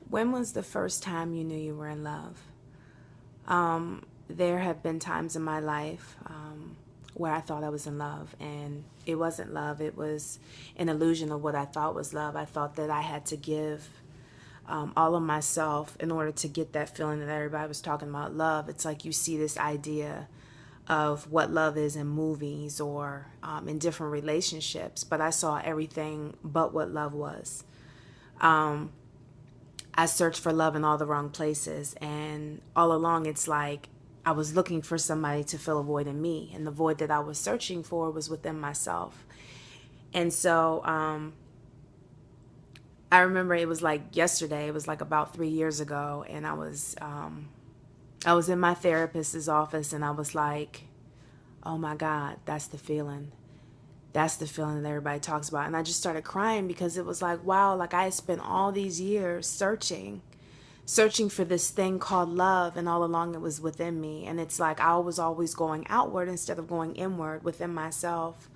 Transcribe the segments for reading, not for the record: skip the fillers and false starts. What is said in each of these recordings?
When was the first time you knew you were in love? There have been times in my life where I thought I was in love, and it wasn't love. It was an illusion of what I thought was love. I thought that I had to give all of myself in order to get that feeling that everybody was talking about love. It's like you see this idea of what love is in movies or in different relationships, but I saw everything but what love was. I searched for love in all the wrong places, and all along it's like I was looking for somebody to fill a void in me, and the void that I was searching for was within myself. And so I remember it was like yesterday. It was like about 3 years ago, and I was in my therapist's office, and I was like, "Oh my God, that's the feeling. That's the feeling that everybody talks about." And I just started crying because it was like, wow, like I had spent all these years searching for this thing called love, and all along it was within me. And it's like I was always going outward instead of going inward within myself.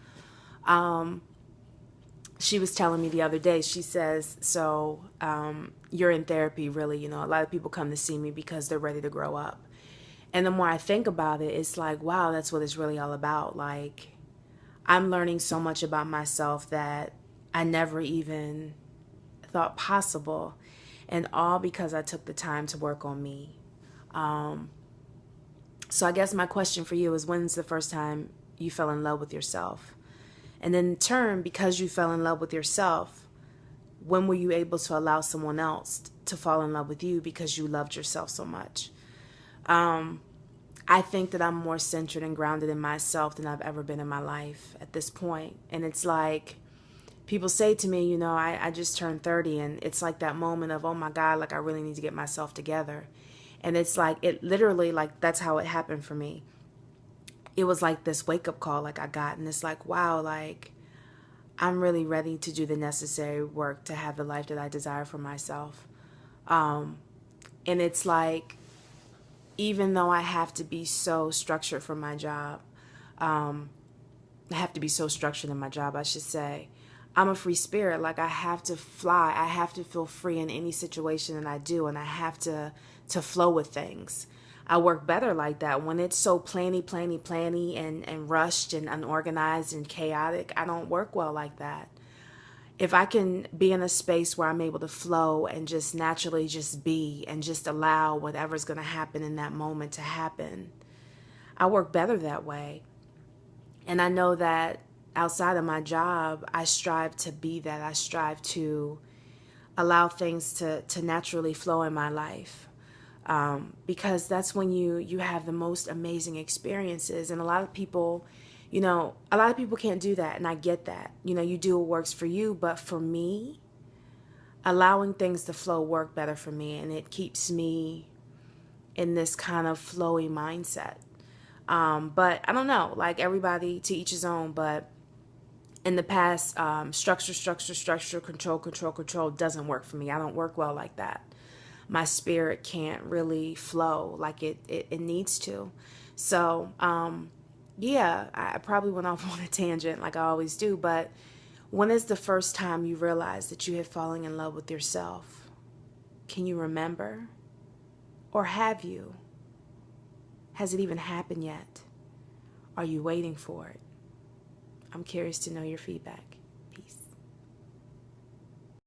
She was telling me the other day, she says, so you're in therapy, really. A lot of people come to see me because they're ready to grow up. And the more I think about it, it's like, wow, that's what it's really all about. Like, I'm learning so much about myself that I never even thought possible. And all because I took the time to work on me. So I guess my question for you is, when's the first time you fell in love with yourself? And then in turn, because you fell in love with yourself, when were you able to allow someone else to fall in love with you because you loved yourself so much? I think that I'm more centered and grounded in myself than I've ever been in my life at this point. And it's like people say to me, I just turned 30, and it's like that moment of, oh my God, like I really need to get myself together. And it's like, it literally, like, that's how it happened for me. It was like this wake up call, like I got, and it's like, wow, like I'm really ready to do the necessary work to have the life that I desire for myself. And it's like, even though I have to be so structured for my job, I have to be so structured in my job, I should say. I'm a free spirit. Like I have to fly. I have to feel free in any situation that I do, and I have to flow with things. I work better like that. When it's so planny, and rushed and unorganized and chaotic, I don't work well like that. If I can be in a space where I'm able to flow and just naturally just be and just allow whatever's going to happen in that moment to happen, I work better that way. And I know that outside of my job, I strive to be that. I strive to allow things to naturally flow in my life. Because that's when you have the most amazing experiences. And a lot of people, a lot of people can't do that. And I get that. You do what works for you. But for me, allowing things to flow work better for me. And it keeps me in this kind of flowy mindset. But I don't know, like everybody to each his own. But in the past, structure, control doesn't work for me. I don't work well like that. My spirit can't really flow like it needs to. So, yeah, I probably went off on a tangent like I always do. But when is the first time you realized that you had fallen in love with yourself? Can you remember? Or have you? Has it even happened yet? Are you waiting for it? I'm curious to know your feedback.